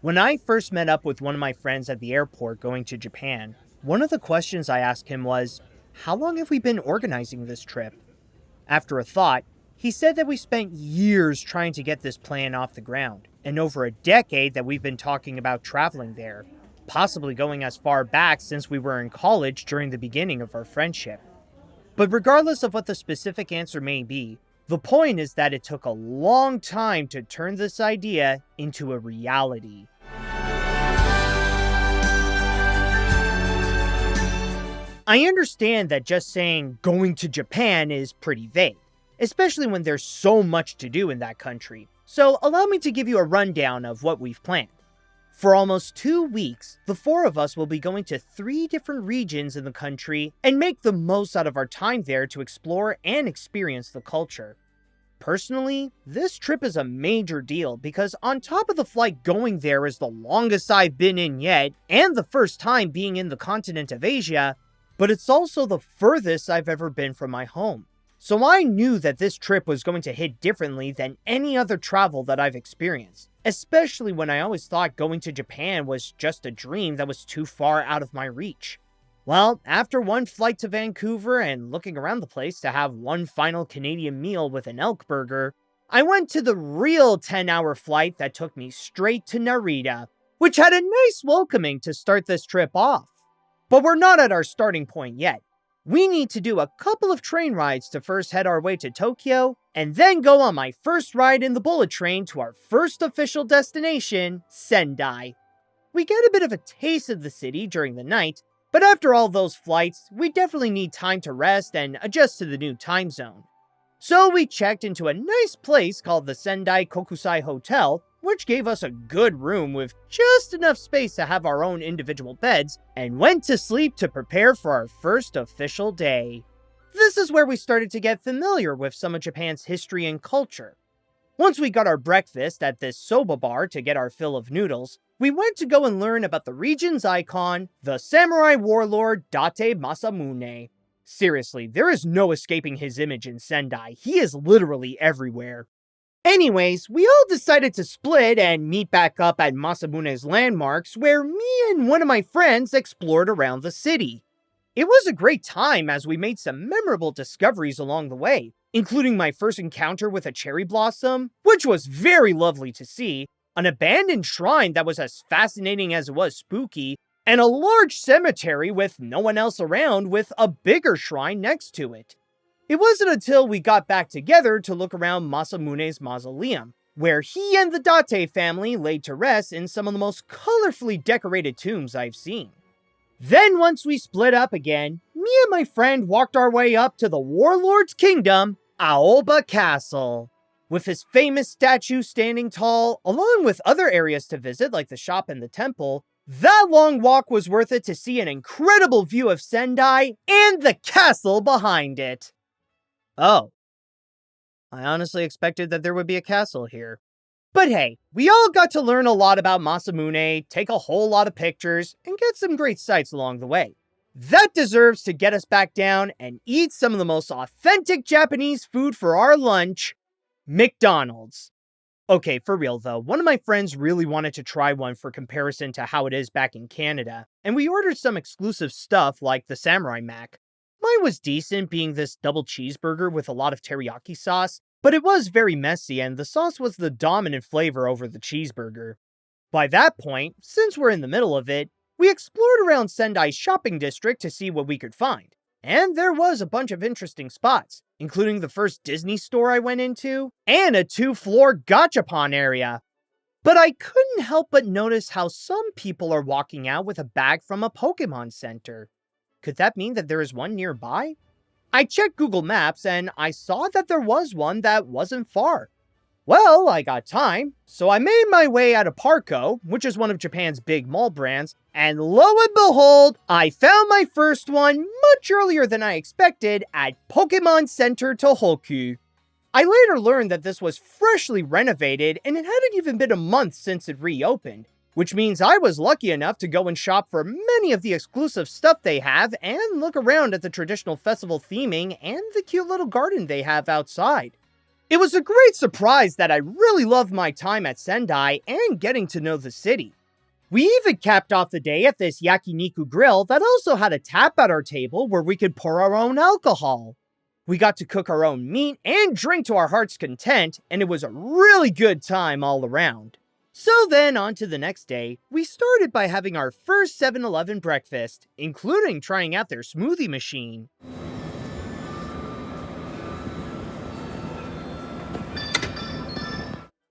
When I first met up with one of my friends at the airport going to Japan, one of the questions I asked him was, "How long have we been organizing this trip?" After a thought, he said that we spent years trying to get this plan off the ground, and over a decade that we've been talking about traveling there, possibly going as far back since we were in college during the beginning of our friendship. But regardless of what the specific answer may be, the point is that it took a long time to turn this idea into a reality. I understand that just saying going to Japan is pretty vague, especially when there's so much to do in that country. So allow me to give you a rundown of what we've planned. For almost 2 weeks, the four of us will be going to 3 different regions in the country and make the most out of our time there to explore and experience the culture. Personally, this trip is a major deal because on top of the flight going there is the longest I've been in yet and the first time being in the continent of Asia, but it's also the furthest I've ever been from my home. So I knew that this trip was going to hit differently than any other travel that I've experienced, especially when I always thought going to Japan was just a dream that was too far out of my reach. Well, after one flight to Vancouver and looking around the place to have one final Canadian meal with an elk burger, I went to the real 10-hour flight that took me straight to Narita, which had a nice welcoming to start this trip off. But we're not at our starting point yet. We need to do a couple of train rides to first head our way to Tokyo, and then go on my first ride in the bullet train to our first official destination, Sendai. We get a bit of a taste of the city during the night, but after all those flights, we definitely need time to rest and adjust to the new time zone. So we checked into a nice place called the Sendai Kokusai Hotel, which gave us a good room with just enough space to have our own individual beds, and went to sleep to prepare for our first official day. This is where we started to get familiar with some of Japan's history and culture. Once we got our breakfast at this soba bar to get our fill of noodles, we went to go and learn about the region's icon, the samurai warlord Date Masamune. Seriously, there is no escaping his image in Sendai. He is literally everywhere. Anyways, we all decided to split and meet back up at Masamune's landmarks, where me and one of my friends explored around the city. It was a great time as we made some memorable discoveries along the way, including my first encounter with a cherry blossom, which was very lovely to see, an abandoned shrine that was as fascinating as it was spooky, and a large cemetery with no one else around with a bigger shrine next to it. It wasn't until we got back together to look around Masamune's mausoleum, where he and the Date family laid to rest in some of the most colorfully decorated tombs I've seen. Then once we split up again, me and my friend walked our way up to the warlord's kingdom, Aoba Castle. With his famous statue standing tall, along with other areas to visit like the shop and the temple, that long walk was worth it to see an incredible view of Sendai and the castle behind it. Oh. I honestly expected that there would be a castle here. But hey, we all got to learn a lot about Masamune, take a whole lot of pictures, and get some great sights along the way. That deserves to get us back down and eat some of the most authentic Japanese food for our lunch, McDonald's. Okay, for real though, one of my friends really wanted to try one for comparison to how it is back in Canada, and we ordered some exclusive stuff like the Samurai Mac. Mine was decent, being this double cheeseburger with a lot of teriyaki sauce, but it was very messy and the sauce was the dominant flavor over the cheeseburger. By that point, since we're in the middle of it, we explored around Sendai's shopping district to see what we could find. And there was a bunch of interesting spots, including the first Disney store I went into, and a 2-floor gachapon area. But I couldn't help but notice how some people are walking out with a bag from a Pokémon Center. Could that mean that there is one nearby? I checked Google Maps and I saw that there was one that wasn't far. Well, I got time, so I made my way out of Parco, which is one of Japan's big mall brands, and lo and behold, I found my first one much earlier than I expected at Pokémon Center Tohoku. I later learned that this was freshly renovated and it hadn't even been a month since it reopened, which means I was lucky enough to go and shop for many of the exclusive stuff they have and look around at the traditional festival theming and the cute little garden they have outside. It was a great surprise that I really loved my time at Sendai and getting to know the city. We even capped off the day at this yakiniku grill that also had a tap at our table where we could pour our own alcohol. We got to cook our own meat and drink to our heart's content, and it was a really good time all around. So then, on to the next day, we started by having our first 7-Eleven breakfast, including trying out their smoothie machine.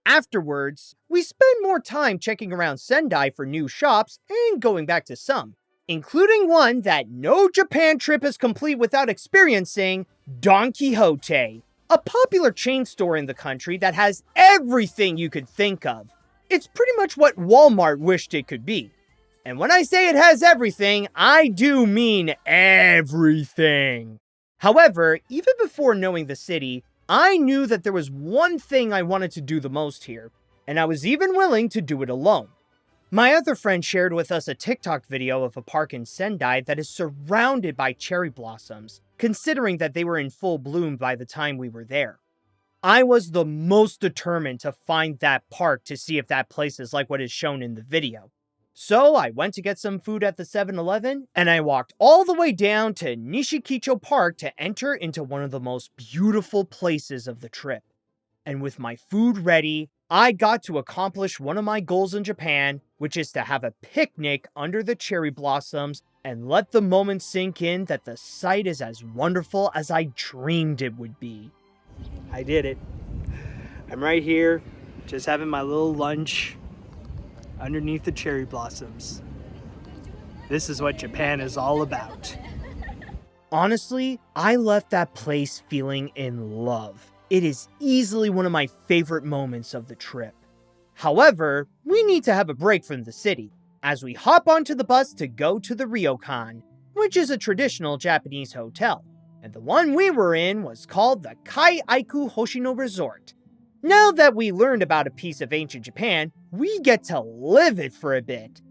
Afterwards, we spent more time checking around Sendai for new shops and going back to some, including one that no Japan trip is complete without experiencing, Don Quixote, a popular chain store in the country that has everything you could think of. It's pretty much what Walmart wished it could be. And when I say it has everything, I do mean everything. However, even before knowing the city, I knew that there was one thing I wanted to do the most here, and I was even willing to do it alone. My other friend shared with us a TikTok video of a park in Sendai that is surrounded by cherry blossoms, considering that they were in full bloom by the time we were there. I was the most determined to find that park to see if that place is like what is shown in the video. So I went to get some food at the 7-Eleven, and I walked all the way down to Nishikicho Park to enter into one of the most beautiful places of the trip. And with my food ready, I got to accomplish one of my goals in Japan, which is to have a picnic under the cherry blossoms and let the moment sink in that the sight is as wonderful as I dreamed it would be. I did it. I'm right here, just having my little lunch underneath the cherry blossoms. This is what Japan is all about. Honestly, I left that place feeling in love. It is easily one of my favorite moments of the trip. However, we need to have a break from the city, as we hop onto the bus to go to the ryokan, which is a traditional Japanese hotel, and the one we were in was called the Kai Aiku Hoshino Resort. Now that we learned about a piece of ancient Japan, we get to live it for a bit.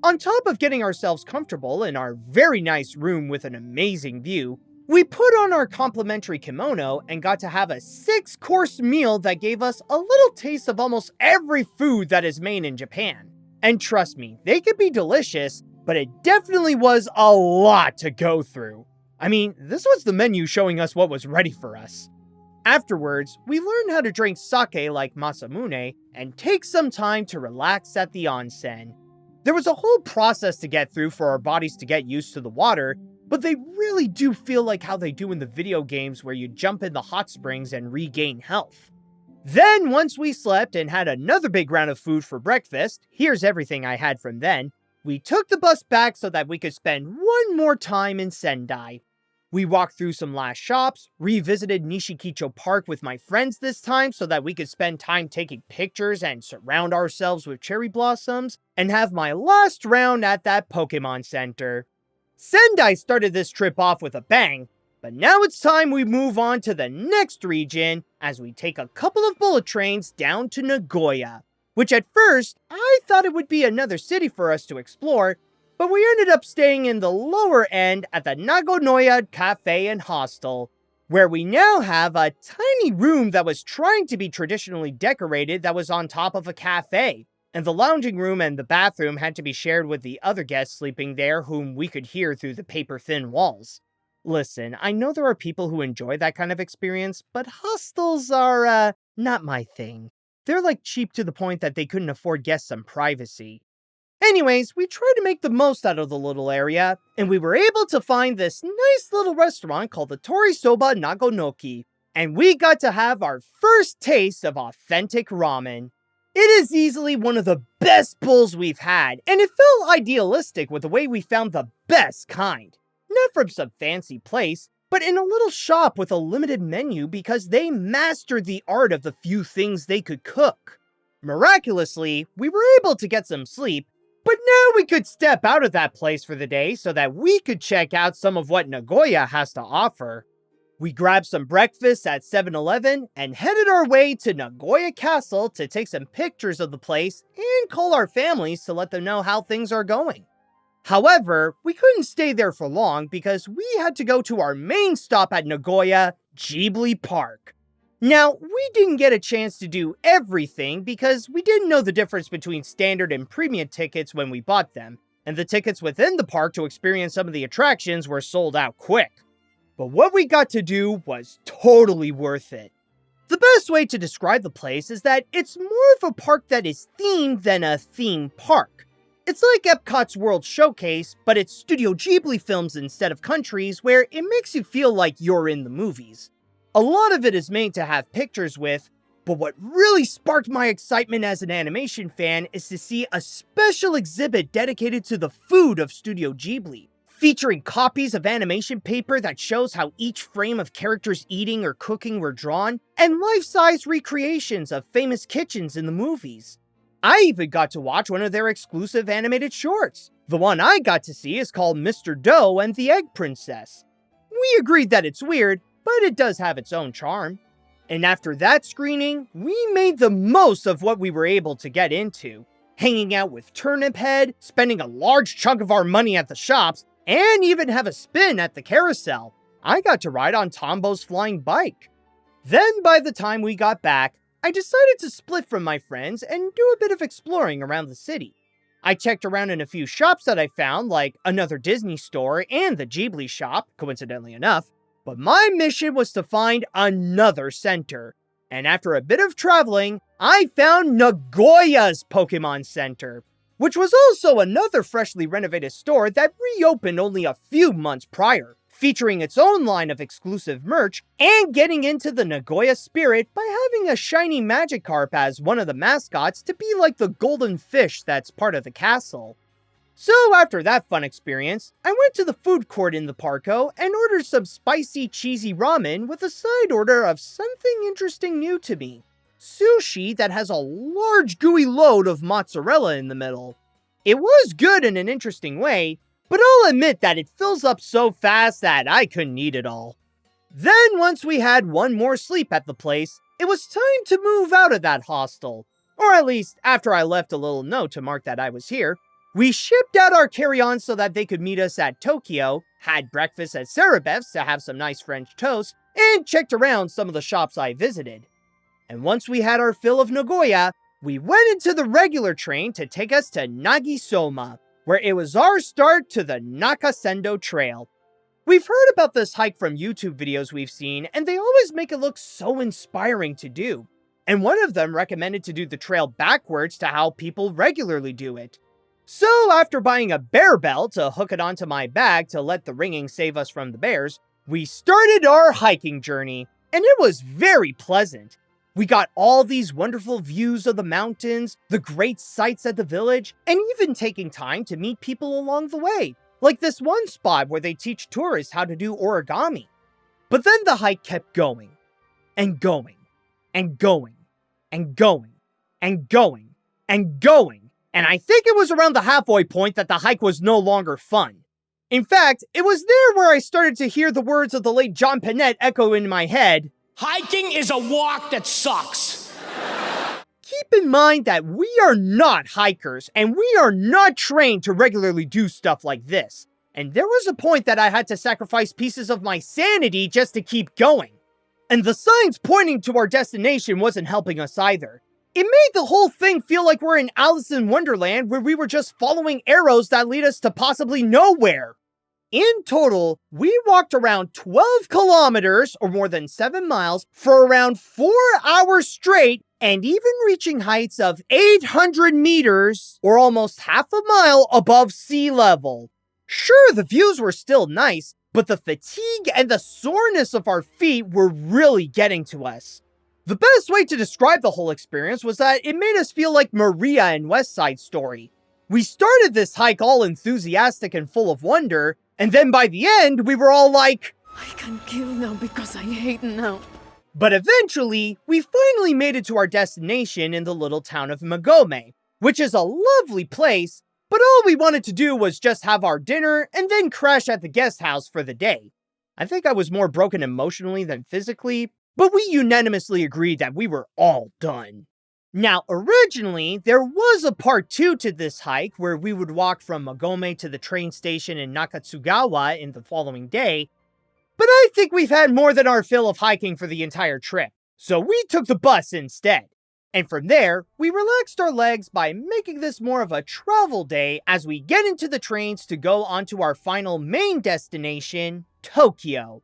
On top of getting ourselves comfortable in our very nice room with an amazing view, we put on our complimentary kimono and got to have a 6-course meal that gave us a little taste of almost every food that is made in Japan. And trust me, they could be delicious, but it definitely was a lot to go through. I mean, this was the menu showing us what was ready for us. Afterwards, we learned how to drink sake like Masamune and take some time to relax at the onsen. There was a whole process to get through for our bodies to get used to the water, but they really do feel like how they do in the video games where you jump in the hot springs and regain health. Then, once we slept and had another big round of food for breakfast, here's everything I had from then, we took the bus back so that we could spend one more time in Sendai. We walked through some last shops, revisited Nishikicho Park with my friends this time so that we could spend time taking pictures and surround ourselves with cherry blossoms, and have my last round at that Pokémon Center. Sendai started this trip off with a bang, but now it's time we move on to the next region as we take a couple of bullet trains down to Nagoya, which at first I thought it would be another city for us to explore, but we ended up staying in the lower end at the Nagoya Cafe and Hostel, where we now have a tiny room that was trying to be traditionally decorated that was on top of a cafe, and the lounging room and the bathroom had to be shared with the other guests sleeping there whom we could hear through the paper-thin walls. Listen, I know there are people who enjoy that kind of experience, but hostels are, not my thing. They're like cheap to the point that they couldn't afford guests some privacy. Anyways, we tried to make the most out of the little area, and we were able to find this nice little restaurant called the Tori Soba Nagonoki, and we got to have our first taste of authentic ramen. It is easily one of the best bowls we've had, and it felt idealistic with the way we found the best kind. Not from some fancy place, but in a little shop with a limited menu because they mastered the art of the few things they could cook. Miraculously, we were able to get some sleep, but now we could step out of that place for the day so that we could check out some of what Nagoya has to offer. We grabbed some breakfast at 7-Eleven and headed our way to Nagoya Castle to take some pictures of the place and call our families to let them know how things are going. However, we couldn't stay there for long because we had to go to our main stop at Nagoya, Ghibli Park. Now, we didn't get a chance to do everything because we didn't know the difference between standard and premium tickets when we bought them, and the tickets within the park to experience some of the attractions were sold out quick. But what we got to do was totally worth it. The best way to describe the place is that it's more of a park that is themed than a theme park. It's like Epcot's World Showcase, but it's Studio Ghibli films instead of countries, where it makes you feel like you're in the movies. A lot of it is made to have pictures with, but what really sparked my excitement as an animation fan is to see a special exhibit dedicated to the food of Studio Ghibli, featuring copies of animation paper that shows how each frame of characters eating or cooking were drawn, and life-size recreations of famous kitchens in the movies. I even got to watch one of their exclusive animated shorts. The one I got to see is called Mr. Dough and the Egg Princess. We agreed that it's weird, but it does have its own charm. And after that screening, we made the most of what we were able to get into, hanging out with Turnip Head, spending a large chunk of our money at the shops, and even have a spin at the carousel. I got to ride on Tombo's flying bike. Then by the time we got back, I decided to split from my friends and do a bit of exploring around the city. I checked around in a few shops that I found, like another Disney store and the Ghibli shop, coincidentally enough, but my mission was to find another center. And after a bit of traveling, I found Nagoya's Pokémon Center, which was also another freshly renovated store that reopened only a few months prior, featuring its own line of exclusive merch and getting into the Nagoya spirit by having a shiny Magikarp as one of the mascots to be like the golden fish that's part of the castle. So after that fun experience, I went to the food court in the Parco and ordered some spicy cheesy ramen with a side order of something interesting new to me. Sushi that has a large gooey load of mozzarella in the middle. It was good in an interesting way, but I'll admit that it fills up so fast that I couldn't eat it all. Then once we had one more sleep at the place, it was time to move out of that hostel. Or at least after I left a little note to mark that I was here. We shipped out our carry-ons so that they could meet us at Tokyo, had breakfast at Cerebef's to have some nice French toast, and checked around some of the shops I visited. And once we had our fill of Nagoya, we went into the regular train to take us to Nagisoma, where it was our start to the Nakasendo Trail. We've heard about this hike from YouTube videos we've seen, and they always make it look so inspiring to do. And one of them recommended to do the trail backwards to how people regularly do it. So after buying a bear bell to hook it onto my bag to let the ringing save us from the bears, we started our hiking journey, and it was very pleasant. We got all these wonderful views of the mountains, the great sights at the village, and even taking time to meet people along the way, like this one spot where they teach tourists how to do origami. But then the hike kept going, and going, and going, and going, and going, and going, and I think it was around the halfway point that the hike was no longer fun. In fact, it was there where I started to hear the words of the late John Pinette echo in my head. Hiking is a walk that sucks. Keep in mind that we are not hikers, and we are not trained to regularly do stuff like this. And there was a point that I had to sacrifice pieces of my sanity just to keep going. And the signs pointing to our destination wasn't helping us either. It made the whole thing feel like we're in Alice in Wonderland, where we were just following arrows that lead us to possibly nowhere. In total, we walked around 12 kilometers, or more than 7 miles, for around 4 hours straight, and even reaching heights of 800 meters, or almost half a mile above sea level. Sure, the views were still nice, but the fatigue and the soreness of our feet were really getting to us. The best way to describe the whole experience was that it made us feel like Maria in West Side Story. We started this hike all enthusiastic and full of wonder, and then by the end, we were all like, I can kill now because I hate now. But eventually, we finally made it to our destination in the little town of Magome, which is a lovely place, but all we wanted to do was just have our dinner and then crash at the guest house for the day. I think I was more broken emotionally than physically, but we unanimously agreed that we were all done. Now, originally, there was a part 2 to this hike where we would walk from Magome to the train station in Nakatsugawa in the following day, but I think we've had more than our fill of hiking for the entire trip. So we took the bus instead. And from there, we relaxed our legs by making this more of a travel day as we get into the trains to go onto our final main destination, Tokyo.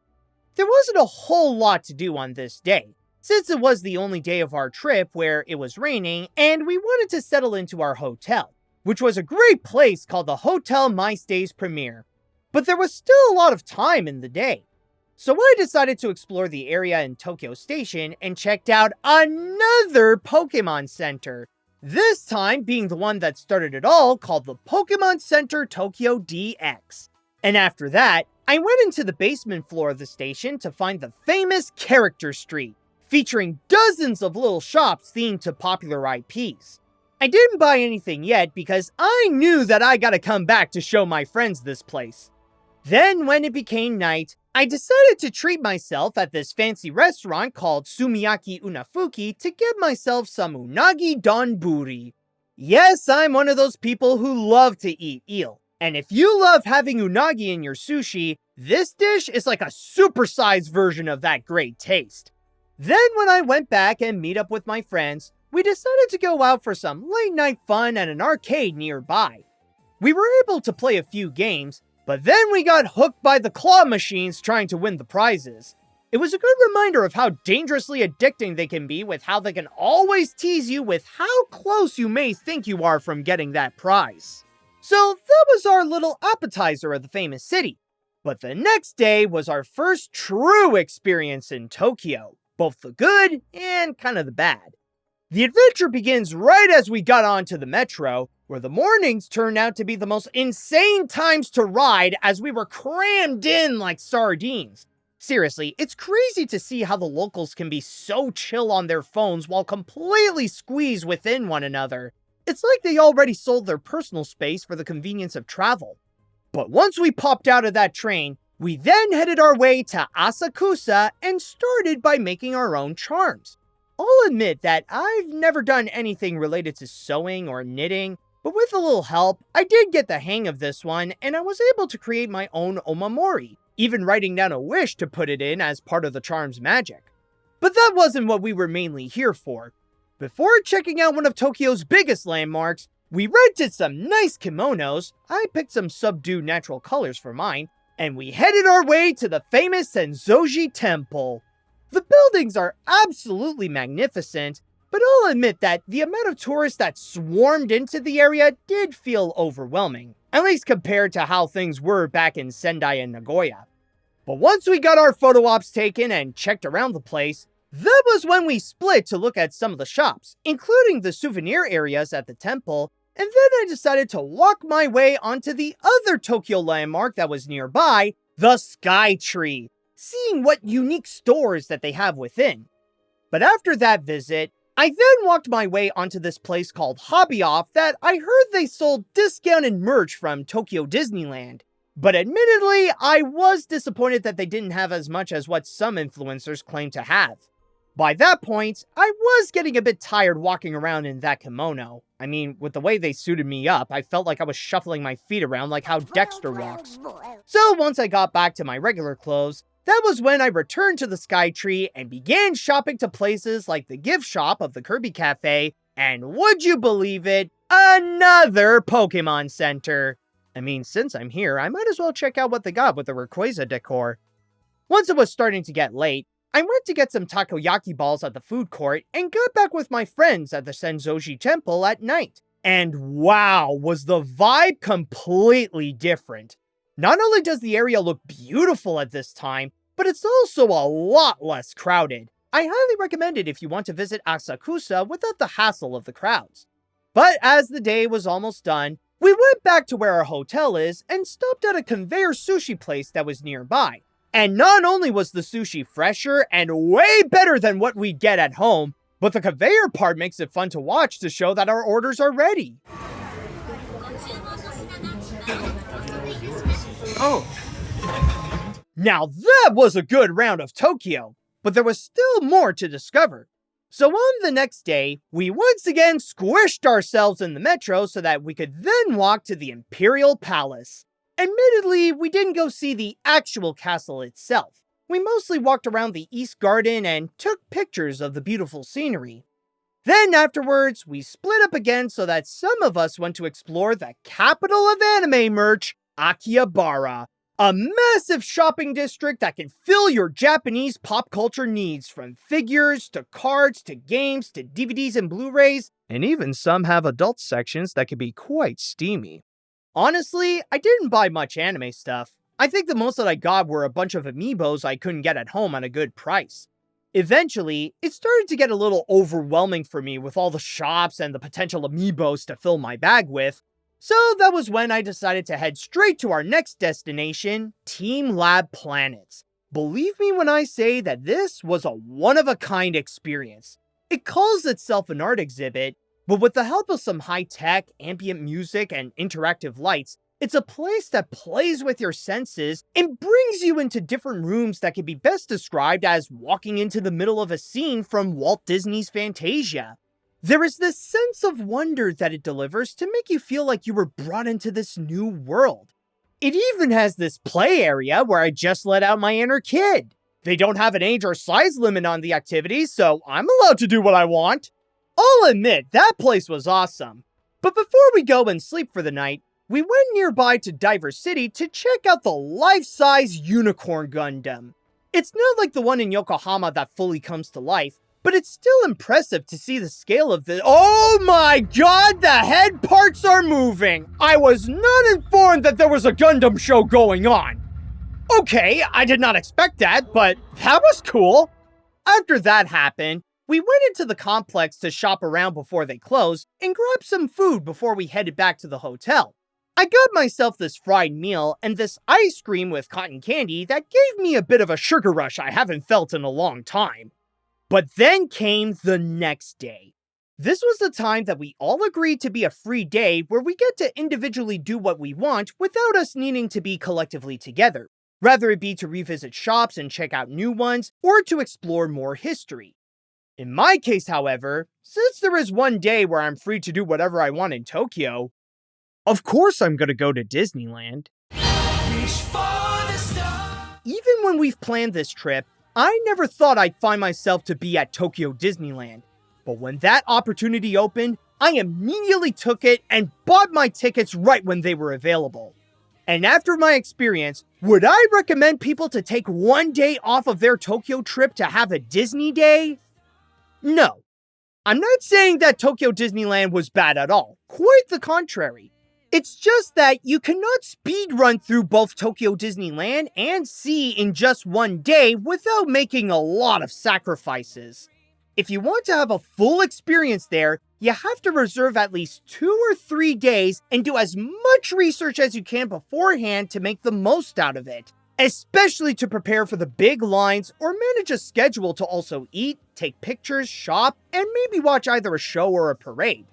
There wasn't a whole lot to do on this day, since it was the only day of our trip where it was raining and we wanted to settle into our hotel, which was a great place called the Hotel My Stay's Premier. But there was still a lot of time in the day. So I decided to explore the area in Tokyo Station and checked out another Pokémon Center. This time being the one that started it all, called the Pokémon Center Tokyo DX. And after that, I went into the basement floor of the station to find the famous Character Street, featuring dozens of little shops themed to popular IPs. I didn't buy anything yet because I knew that I gotta come back to show my friends this place. Then when it became night, I decided to treat myself at this fancy restaurant called Sumiyaki Unafuki to get myself some unagi donburi. Yes, I'm one of those people who love to eat eel. And if you love having unagi in your sushi, this dish is like a supersized version of that great taste. Then when I went back and meet up with my friends, we decided to go out for some late night fun at an arcade nearby. We were able to play a few games, but then we got hooked by the claw machines trying to win the prizes. It was a good reminder of how dangerously addicting they can be with how they can always tease you with how close you may think you are from getting that prize. So that was our little appetizer of the famous city. But the next day was our first true experience in Tokyo, both the good and kind of the bad. The adventure begins right as we got onto the metro, where the mornings turned out to be the most insane times to ride as we were crammed in like sardines. Seriously, it's crazy to see how the locals can be so chill on their phones while completely squeezed within one another. It's like they already sold their personal space for the convenience of travel. But once we popped out of that train, we then headed our way to Asakusa and started by making our own charms. I'll admit that I've never done anything related to sewing or knitting, but with a little help, I did get the hang of this one, and I was able to create my own omamori, even writing down a wish to put it in as part of the charm's magic. But that wasn't what we were mainly here for. Before checking out one of Tokyo's biggest landmarks, we rented some nice kimonos, I picked some subdued natural colors for mine, and we headed our way to the famous Senzoji Temple. The buildings are absolutely magnificent, but I'll admit that the amount of tourists that swarmed into the area did feel overwhelming, at least compared to how things were back in Sendai and Nagoya. But once we got our photo ops taken and checked around the place, that was when we split to look at some of the shops, including the souvenir areas at the temple, and then I decided to walk my way onto the other Tokyo landmark that was nearby, the Sky Tree, seeing what unique stores that they have within. But after that visit, I then walked my way onto this place called Hobby Off that I heard they sold discounted merch from Tokyo Disneyland. But admittedly, I was disappointed that they didn't have as much as what some influencers claim to have. By that point, I was getting a bit tired walking around in that kimono. I mean, with the way they suited me up, I felt like I was shuffling my feet around like how Dexter walks. So once I got back to my regular clothes, that was when I returned to the Sky Tree and began shopping to places like the gift shop of the Kirby Cafe, and would you believe it, another Pokémon Center. I mean, since I'm here, I might as well check out what they got with the Rayquaza decor. Once it was starting to get late, I went to get some takoyaki balls at the food court and got back with my friends at the Senzoji Temple at night. And wow, was the vibe completely different. Not only does the area look beautiful at this time, but it's also a lot less crowded. I highly recommend it if you want to visit Asakusa without the hassle of the crowds. But as the day was almost done, we went back to where our hotel is and stopped at a conveyor sushi place that was nearby. And not only was the sushi fresher and way better than what we'd get at home, but the conveyor part makes it fun to watch to show that our orders are ready. Oh. Now that was a good round of Tokyo, but there was still more to discover. So on the next day, we once again squished ourselves in the metro so that we could then walk to the Imperial Palace. Admittedly, we didn't go see the actual castle itself, We mostly walked around the East Garden and took pictures of the beautiful scenery. Then afterwards, we split up again so that some of us went to explore the capital of anime merch, Akihabara, a massive shopping district that can fill your Japanese pop culture needs, from figures to cards to games to DVDs and Blu-rays, and even some have adult sections that can be quite steamy. Honestly, I didn't buy much anime stuff. I think the most that I got were a bunch of amiibos I couldn't get at home at a good price. Eventually, it started to get a little overwhelming for me with all the shops and the potential amiibos to fill my bag with, so that was when I decided to head straight to our next destination, Team Lab Planets. Believe me when I say that this was a one-of-a-kind experience. It calls itself an art exhibit, but with the help of some high-tech, ambient music, and interactive lights, it's a place that plays with your senses and brings you into different rooms that can be best described as walking into the middle of a scene from Walt Disney's Fantasia. There is this sense of wonder that it delivers to make you feel like you were brought into this new world. It even has this play area where I just let out my inner kid. They don't have an age or size limit on the activities, so I'm allowed to do what I want. I'll admit, that place was awesome. But before we go and sleep for the night, we went nearby to Diver City to check out the life-size Unicorn Gundam. It's not like the one in Yokohama that fully comes to life, but it's still impressive to see the scale of the— Oh my god, the head parts are moving! I was not informed that there was a Gundam show going on! Okay, I did not expect that, but that was cool! After that happened, we went into the complex to shop around before they closed and grabbed some food before we headed back to the hotel. I got myself this fried meal and this ice cream with cotton candy that gave me a bit of a sugar rush I haven't felt in a long time. But then came the next day. This was the time that we all agreed to be a free day where we get to individually do what we want without us needing to be collectively together, whether it be to revisit shops and check out new ones or to explore more history. In my case, however, since there is one day where I'm free to do whatever I want in Tokyo, of course I'm gonna go to Disneyland. Even when we've planned this trip, I never thought I'd find myself to be at Tokyo Disneyland. But when that opportunity opened, I immediately took it and bought my tickets right when they were available. And after my experience, would I recommend people to take one day off of their Tokyo trip to have a Disney day? No. I'm not saying that Tokyo Disneyland was bad at all. Quite the contrary. It's just that you cannot speed run through both Tokyo Disneyland and Sea in just one day without making a lot of sacrifices. If you want to have a full experience there, you have to reserve at least 2 or 3 days and do as much research as you can beforehand to make the most out of it, especially to prepare for the big lines or manage a schedule to also eat, take pictures, shop, and maybe watch either a show or a parade.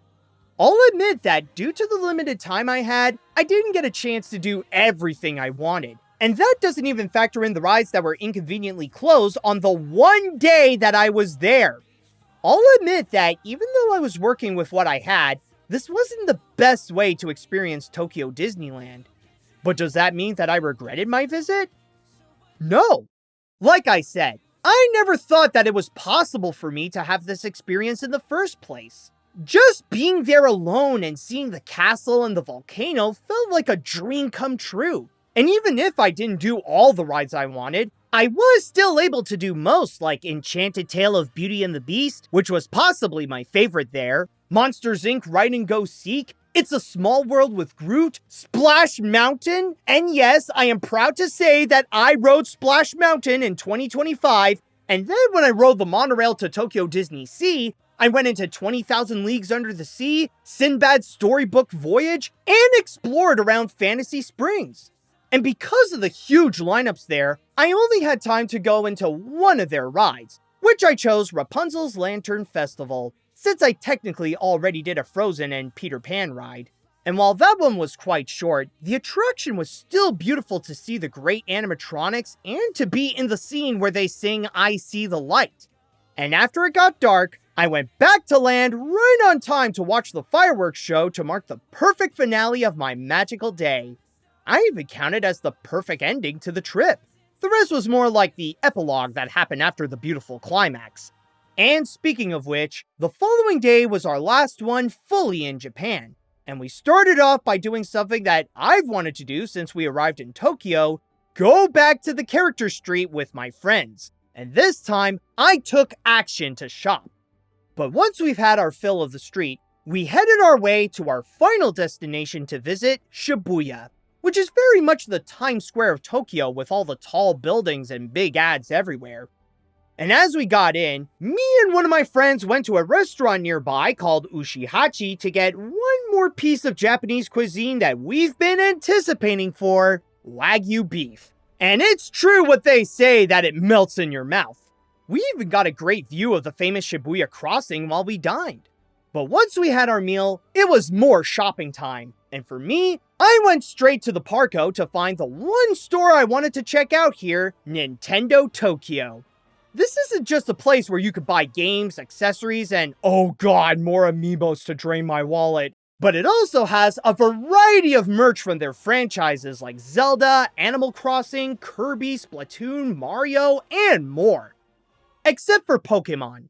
I'll admit that due to the limited time I had, I didn't get a chance to do everything I wanted. And that doesn't even factor in the rides that were inconveniently closed on the one day that I was there. I'll admit that even though I was working with what I had, this wasn't the best way to experience Tokyo Disneyland. But does that mean that I regretted my visit? No. Like I said, I never thought that it was possible for me to have this experience in the first place. Just being there alone and seeing the castle and the volcano felt like a dream come true. And even if I didn't do all the rides I wanted, I was still able to do most, like Enchanted Tale of Beauty and the Beast, which was possibly my favorite there, Monsters Inc. Ride and Go Seek, It's a Small World with Groot, Splash Mountain, and yes, I am proud to say that I rode Splash Mountain in 2025, and then when I rode the monorail to Tokyo Disney Sea, I went into 20,000 Leagues Under the Sea, Sinbad's Storybook Voyage, and explored around Fantasy Springs. And because of the huge lineups there, I only had time to go into one of their rides, which I chose Rapunzel's Lantern Festival, since I technically already did a Frozen and Peter Pan ride. And while that one was quite short, the attraction was still beautiful to see the great animatronics and to be in the scene where they sing I See the Light. And after it got dark, I went back to land right on time to watch the fireworks show to mark the perfect finale of my magical day. I even count it as the perfect ending to the trip. The rest was more like the epilogue that happened after the beautiful climax. And speaking of which, the following day was our last one fully in Japan. And we started off by doing something that I've wanted to do since we arrived in Tokyo, go back to the character street with my friends. And this time, I took action to shop. But once we've had our fill of the street, we headed our way to our final destination to visit, Shibuya, which is very much the Times Square of Tokyo with all the tall buildings and big ads everywhere. And as we got in, me and one of my friends went to a restaurant nearby called Ushihachi to get one more piece of Japanese cuisine that we've been anticipating for, Wagyu beef. And it's true what they say that it melts in your mouth. We even got a great view of the famous Shibuya crossing while we dined. But once we had our meal, it was more shopping time. And for me, I went straight to the Parco to find the one store I wanted to check out here, Nintendo Tokyo. This isn't just a place where you could buy games, accessories, and oh god, more amiibos to drain my wallet. But it also has a variety of merch from their franchises like Zelda, Animal Crossing, Kirby, Splatoon, Mario, and more. Except for Pokemon,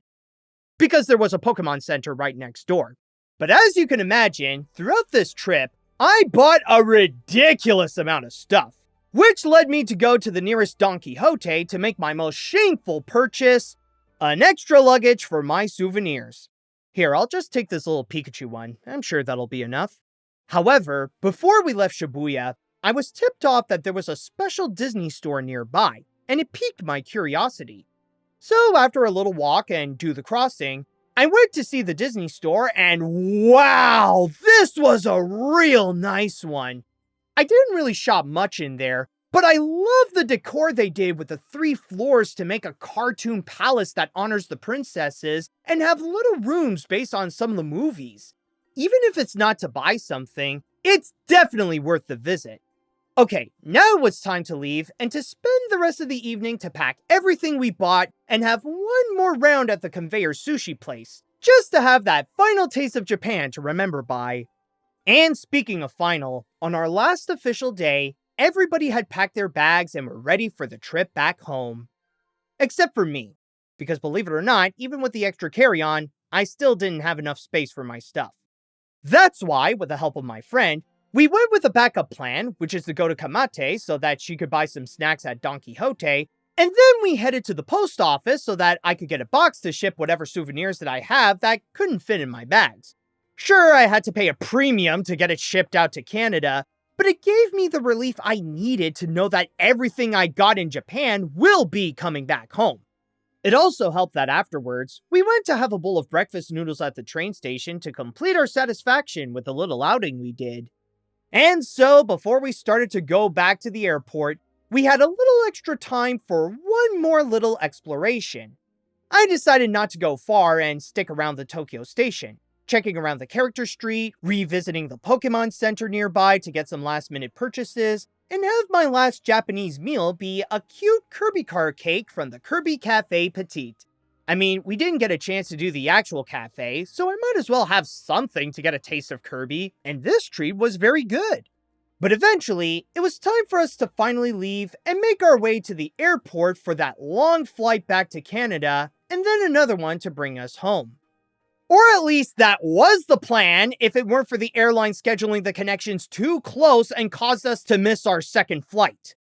because there was a Pokémon Center right next door. But as you can imagine, throughout this trip, I bought a ridiculous amount of stuff, which led me to go to the nearest Don Quixote to make my most shameful purchase, an extra luggage for my souvenirs. Here, I'll just take this little Pikachu one. I'm sure that'll be enough. However, before we left Shibuya, I was tipped off that there was a special Disney store nearby, and it piqued my curiosity. So after a little walk and do the crossing, I went to see the Disney store and wow, this was a real nice one. I didn't really shop much in there, but I love the decor they did with the 3 floors to make a cartoon palace that honors the princesses and have little rooms based on some of the movies. Even if it's not to buy something, it's definitely worth the visit. Okay, now it's time to leave and to spend the rest of the evening to pack everything we bought and have one more round at the conveyor sushi place, just to have that final taste of Japan to remember by. And speaking of final, on our last official day, everybody had packed their bags and were ready for the trip back home. Except for me, because believe it or not, even with the extra carry-on, I still didn't have enough space for my stuff. That's why, with the help of my friend, we went with a backup plan, which is to go to Kamate so that she could buy some snacks at Don Quixote, and then we headed to the post office so that I could get a box to ship whatever souvenirs that I have that couldn't fit in my bags. Sure, I had to pay a premium to get it shipped out to Canada, but it gave me the relief I needed to know that everything I got in Japan will be coming back home. It also helped that afterwards, we went to have a bowl of breakfast noodles at the train station to complete our satisfaction with the little outing we did. And so, before we started to go back to the airport, we had a little extra time for one more little exploration. I decided not to go far and stick around the Tokyo station, checking around the character street, revisiting the Pokémon Center nearby to get some last-minute purchases, and have my last Japanese meal be a cute Kirby car cake from the Kirby Cafe Petite. I mean, we didn't get a chance to do the actual cafe, so I might as well have something to get a taste of Kirby, and this treat was very good. But eventually, it was time for us to finally leave and make our way to the airport for that long flight back to Canada, and then another one to bring us home. Or at least that was the plan if it weren't for the airline scheduling the connections too close and caused us to miss our second flight.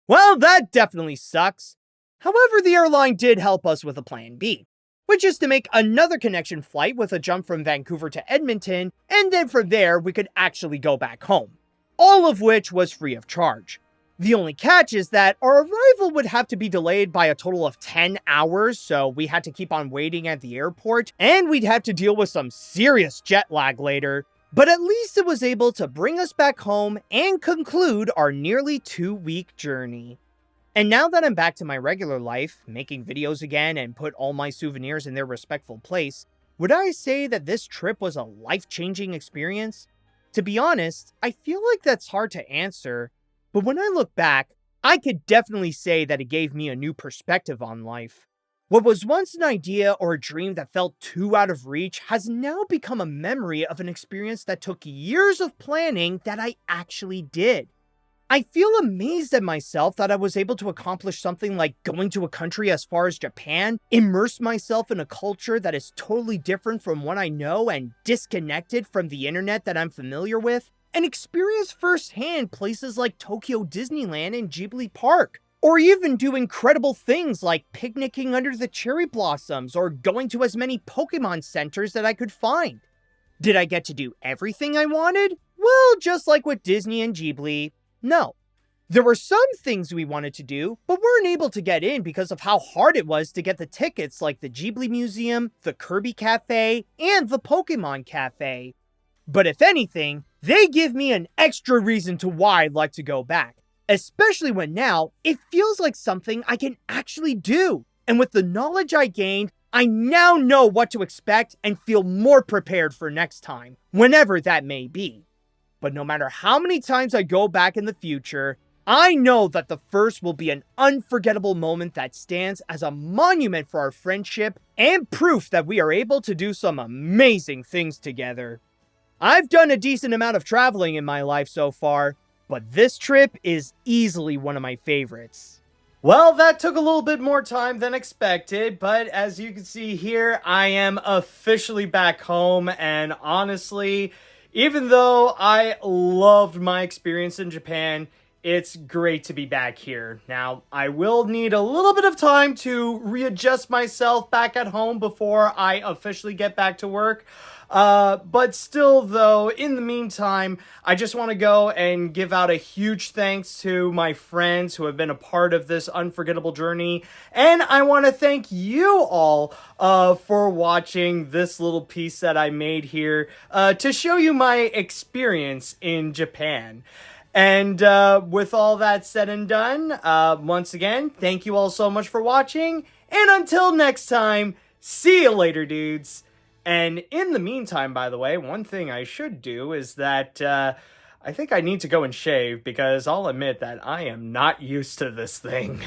Well, that definitely sucks. However, the airline did help us with a plan B, which is to make another connection flight with a jump from Vancouver to Edmonton, and then from there we could actually go back home. All of which was free of charge. The only catch is that our arrival would have to be delayed by a total of 10 hours, so we had to keep on waiting at the airport, and we'd have to deal with some serious jet lag later. But at least it was able to bring us back home and conclude our nearly 2-week journey. And now that I'm back to my regular life, making videos again and put all my souvenirs in their respectful place, would I say that this trip was a life-changing experience? To be honest, I feel like that's hard to answer, but when I look back, I could definitely say that it gave me a new perspective on life. What was once an idea or a dream that felt too out of reach has now become a memory of an experience that took years of planning that I actually did. I feel amazed at myself that I was able to accomplish something like going to a country as far as Japan, immerse myself in a culture that is totally different from what I know and disconnected from the internet that I'm familiar with, and experience firsthand places like Tokyo Disneyland and Ghibli Park. Or even do incredible things like picnicking under the cherry blossoms or going to as many Pokémon Centers that I could find. Did I get to do everything I wanted? Well, just like with Disney and Ghibli, no. There were some things we wanted to do, but weren't able to get in because of how hard it was to get the tickets like the Ghibli Museum, the Kirby Cafe, and the Pokemon Cafe. But if anything, they give me an extra reason to why I'd like to go back. Especially when now, it feels like something I can actually do. And with the knowledge I gained, I now know what to expect and feel more prepared for next time, whenever that may be. But no matter how many times I go back in the future, I know that the first will be an unforgettable moment that stands as a monument for our friendship and proof that we are able to do some amazing things together. I've done a decent amount of traveling in my life so far, but this trip is easily one of my favorites. Well, that took a little bit more time than expected, but as you can see here, I am officially back home, and honestly, even though I loved my experience in Japan, it's great to be back here. Now, I will need a little bit of time to readjust myself back at home before I officially get back to work. But still, though, in the meantime, I just want to go and give out a huge thanks to my friends who have been a part of this unforgettable journey. And I want to thank you all for watching this little piece that I made here to show you my experience in Japan. And with all that said and done, once again, thank you all so much for watching. And until next time, see you later, dudes. And in the meantime, by the way, one thing I should do is that I think I need to go and shave because I'll admit that I am not used to this thing.